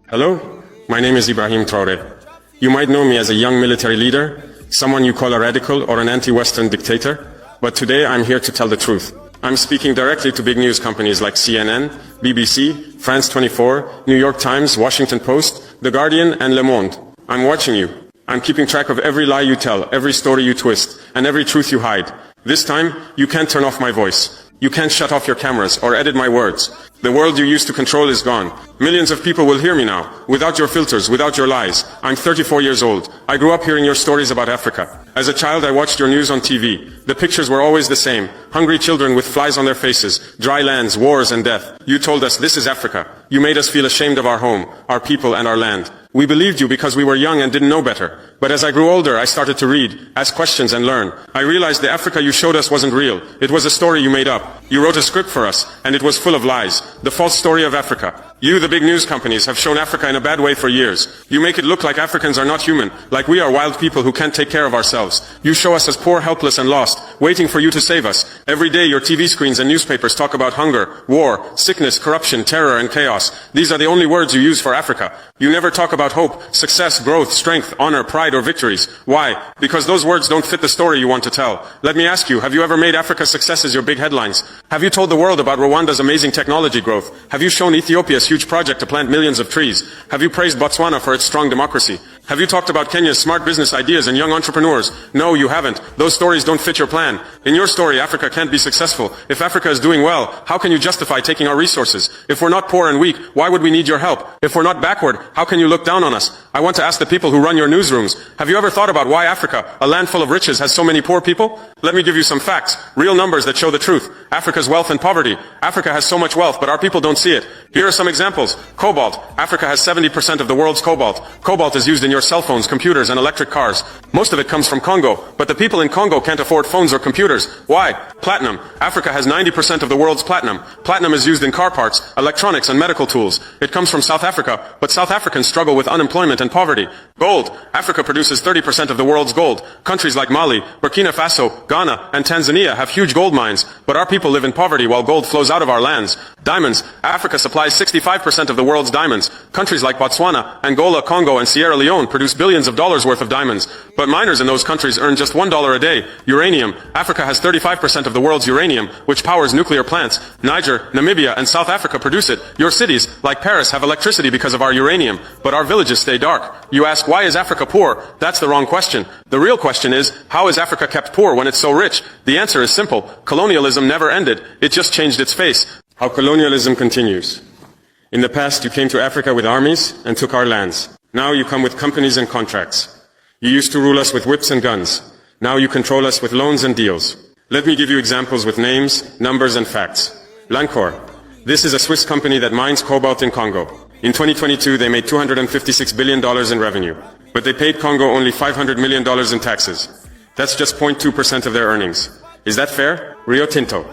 Hello, my name is Abraham Traore. You might know me as a young military leader, someone you call a radical or an anti-Western dictator, but today I'm here to tell the truth. I'm speaking directly to big news companies like CNN, BBC, France 24, New York Times, Washington Post, The Guardian, and Le Monde. I'm watching you. I'm keeping track of every lie you tell, every story you twist, and every truth you hide. This time, you can't turn off my voice. You can't shut off your cameras or edit my words. The world you used to control is gone. Millions of people will hear me now, without your filters, without your lies. I'm 34 years old. I grew up hearing your stories about Africa. As a child, I watched your news on TV. The pictures were always the same. Hungry children with flies on their faces, dry lands, wars, and death. You told us this is Africa. You made us feel ashamed of our home, our people, and our land. We believed you because we were young and didn't know better. But as I grew older, I started to read, ask questions, and learn. I realized the Africa you showed us wasn't real. It was a story you made up. You wrote a script for us, and it was full of lies. The false story of Africa. You, the big news companies, have shown Africa in a bad way for years. You make it look like Africans are not human, like we are wild people who can't take care of ourselves. You show us as poor, helpless, and lost, waiting for you to save us. Every day your TV screens and newspapers talk about hunger, war, sickness, corruption, terror, and chaos. These are the only words you use for Africa. You never talk about hope, success, growth, strength, honor, pride, or victories. Why? Because those words don't fit the story you want to tell. Let me ask you, have you ever made Africa's successes your big headlines? Have you told the world about Rwanda's amazing technology growth? Have you shown Ethiopia's huge project to plant millions of trees? Have you praised Botswana for its strong democracy? Have you talked about Kenya's smart business ideas and young entrepreneurs? No, you haven't. Those stories don't fit your plan. In your story, Africa can't be successful. If Africa is doing well, how can you justify taking our resources? If we're not poor and weak, why would we need your help? If we're not backward, how can you look down on us? I want to ask the people who run your newsrooms, have you ever thought about why Africa, a land full of riches, has so many poor people? Let me give you some facts, real numbers that show the truth. Africa's wealth and poverty. Africa has so much wealth, but our people don't see it. Here are some examples. Cobalt. Africa has 70% of the world's cobalt. Cobalt is used in your cell phones, computers, and electric cars. Most of it comes from Congo, but the people in Congo can't afford phones or computers. Why? Platinum. Africa has 90% of the world's platinum. Platinum is used in car parts, electronics, and medical tools. It comes from South Africa, but South Africans struggle with unemployment and poverty. Gold. Africa produces 30% of the world's gold. Countries like Mali, Burkina Faso, Ghana, and Tanzania have huge gold mines, but our people live in poverty while gold flows out of our lands. Diamonds. Africa supplies 65% of the world's diamonds. Countries like Botswana, Angola, Congo, and Sierra Leone produce billions of dollars worth of diamonds. But miners in those countries earn just $1 a day. Uranium. Africa has 35% of the world's uranium, which powers nuclear plants. Niger, Namibia, and South Africa produce it. Your cities, like Paris, have electricity because of our uranium, but our villages stay dark. You ask, why is Africa poor? That's the wrong question. The real question is, how is Africa kept poor when it's so rich? The answer is simple. Colonialism never ended. It just changed its face. How colonialism continues. In the past, you came to Africa with armies and took our lands. Now you come with companies and contracts. You used to rule us with whips and guns. Now you control us with loans and deals. Let me give you examples with names, numbers, and facts. Lancor. This is a Swiss company that mines cobalt in Congo. In 2022, they made $256 billion in revenue. But they paid Congo only $500 million in taxes. That's just 0.2% of their earnings. Is that fair? Rio Tinto.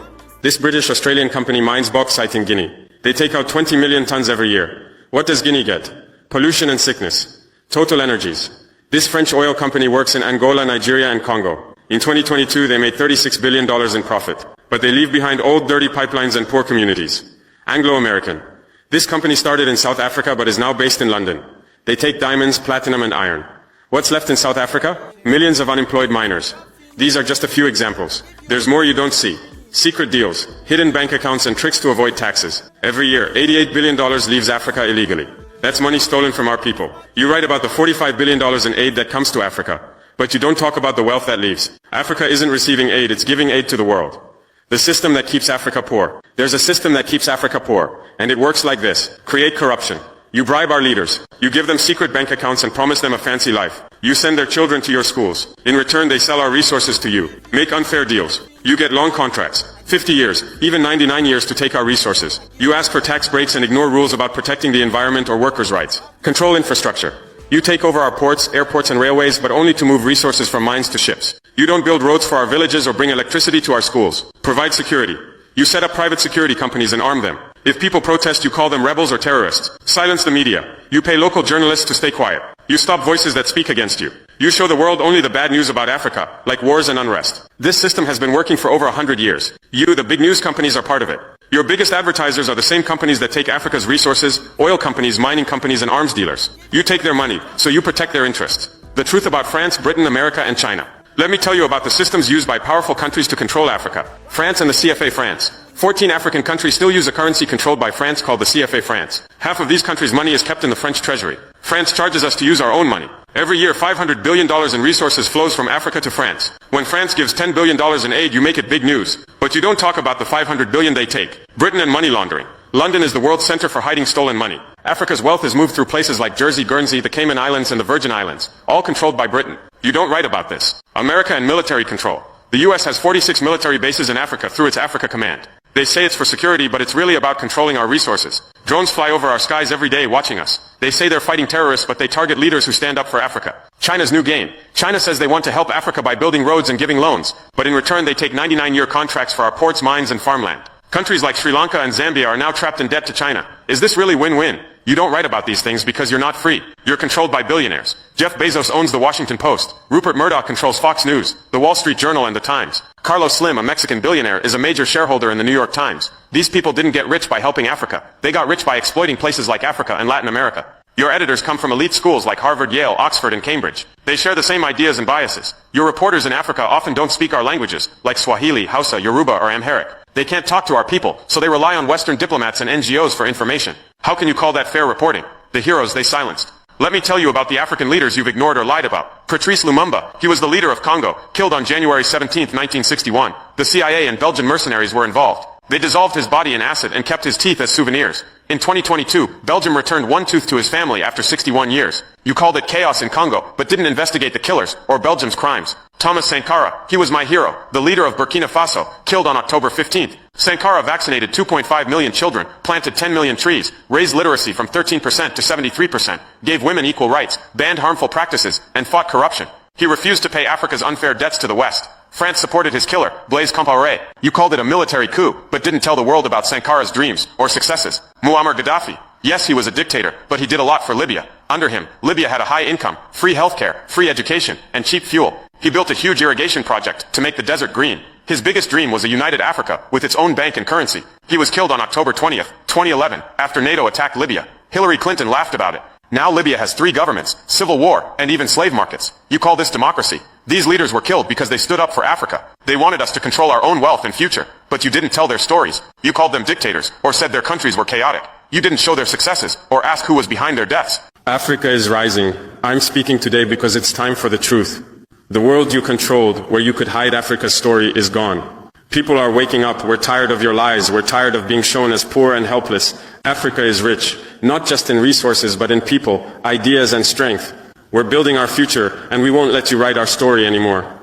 This British-Australian company mines bauxite in Guinea. They take out 20 million tons every year. What does Guinea get? Pollution and sickness. Total Energies. This French oil company works in Angola, Nigeria, and Congo. In 2022, they made $36 billion in profit. But they leave behind old, dirty pipelines and poor communities. Anglo-American. This company started in South Africa but is now based in London. They take diamonds, platinum, and iron. What's left in South Africa? Millions of unemployed miners. These are just a few examples. There's more you don't see. Secret deals, hidden bank accounts, and tricks to avoid taxes. Every year, $88 billion leaves Africa illegally. That's money stolen from our people. You write about the $45 billion in aid that comes to Africa, but you don't talk about the wealth that leaves. Africa isn't receiving aid, it's giving aid to the world. The system that keeps Africa poor. There's a system that keeps Africa poor, and it works like this. Create corruption. You bribe our leaders. You give them secret bank accounts and promise them a fancy life. You send their children to your schools. In return, they sell our resources to you. Make unfair deals. You get long contracts, 50 years, even 99 years to take our resources. You ask for tax breaks and ignore rules about protecting the environment or workers' rights. Control infrastructure. You take over our ports, airports, and railways, but only to move resources from mines to ships. You don't build roads for our villages or bring electricity to our schools. Provide security. You set up private security companies and arm them. If people protest, you call them rebels or terrorists. Silence the media. You pay local journalists to stay quiet. You stop voices that speak against you. You show the world only the bad news about Africa, like wars and unrest. This system has been working for over 100 years. You, the big news companies, are part of it. Your biggest advertisers are the same companies that take Africa's resources, oil companies, mining companies, and arms dealers. You take their money, so you protect their interests. The truth about France, Britain, America, and China. Let me tell you about the systems used by powerful countries to control Africa. France and the CFA France. 14 African countries still use a currency controlled by France called the CFA France. Half of these countries' money is kept in the French treasury. France charges us to use our own money. Every year, $500 billion in resources flows from Africa to France. When France gives $10 billion in aid, you make it big news. But you don't talk about the $500 billion they take. Britain and money laundering. London is the world's center for hiding stolen money. Africa's wealth is moved through places like Jersey, Guernsey, the Cayman Islands, and the Virgin Islands, all controlled by Britain. You don't write about this. America and military control. The US has 46 military bases in Africa through its Africa Command. They say it's for security, but it's really about controlling our resources. Drones fly over our skies every day watching us. They say they're fighting terrorists, but they target leaders who stand up for Africa. China's new game. China says they want to help Africa by building roads and giving loans, but in return they take 99-year contracts for our ports, mines, and farmland. Countries like Sri Lanka and Zambia are now trapped in debt to China. Is this really win-win? You don't write about these things because you're not free. You're controlled by billionaires. Jeff Bezos owns the Washington Post. Rupert Murdoch controls Fox News, the Wall Street Journal, and the Times. Carlos Slim, a Mexican billionaire, is a major shareholder in the New York Times. These people didn't get rich by helping Africa. They got rich by exploiting places like Africa and Latin America. Your editors come from elite schools like Harvard, Yale, Oxford, and Cambridge. They share the same ideas and biases. Your reporters in Africa often don't speak our languages, like Swahili, Hausa, Yoruba, or Amharic. They can't talk to our people, so they rely on Western diplomats and NGOs for information. How can you call that fair reporting? The heroes they silenced. Let me tell you about the African leaders you've ignored or lied about. Patrice Lumumba, he was the leader of Congo, killed on January 17, 1961. The CIA and Belgian mercenaries were involved. They dissolved his body in acid and kept his teeth as souvenirs. In 2022, Belgium returned one tooth to his family after 61 years. You called it chaos in Congo, but didn't investigate the killers, or Belgium's crimes. Thomas Sankara, he was my hero, the leader of Burkina Faso, killed on October 15th. Sankara vaccinated 2.5 million children, planted 10 million trees, raised literacy from 13% to 73%, gave women equal rights, banned harmful practices, and fought corruption. He refused to pay Africa's unfair debts to the West. France supported his killer, Blaise Compaoré. You called it a military coup, but didn't tell the world about Sankara's dreams or successes. Muammar Gaddafi. Yes, he was a dictator, but he did a lot for Libya. Under him, Libya had a high income, free healthcare, free education, and cheap fuel. He built a huge irrigation project to make the desert green. His biggest dream was a united Africa with its own bank and currency. He was killed on October 20th, 2011, after NATO attacked Libya. Hillary Clinton laughed about it. Now Libya has 3 governments, civil war, and even slave markets. You call this democracy? These leaders were killed because they stood up for Africa. They wanted us to control our own wealth and future, but you didn't tell their stories. You called them dictators, or said their countries were chaotic. You didn't show their successes, or ask who was behind their deaths. Africa is rising. I'm speaking today because it's time for the truth. The world you controlled, where you could hide Africa's story, is gone. People are waking up. We're tired of your lies. We're tired of being shown as poor and helpless. Africa is rich, not just in resources, but in people, ideas, and strength. We're building our future, and we won't let you write our story anymore.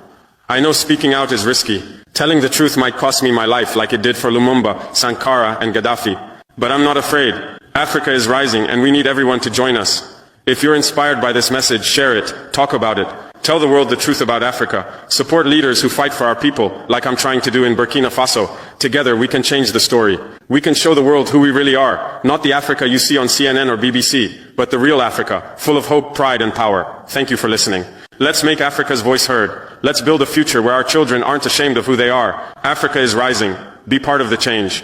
I know speaking out is risky. Telling the truth might cost me my life, like it did for Lumumba, Sankara, and Gaddafi. But I'm not afraid. Africa is rising, and we need everyone to join us. If you're inspired by this message, share it, talk about it. Tell the world the truth about Africa. Support leaders who fight for our people, like I'm trying to do in Burkina Faso. Together we can change the story. We can show the world who we really are. Not the Africa you see on CNN or BBC, but the real Africa, full of hope, pride, and power. Thank you for listening. Let's make Africa's voice heard. Let's build a future where our children aren't ashamed of who they are. Africa is rising. Be part of the change.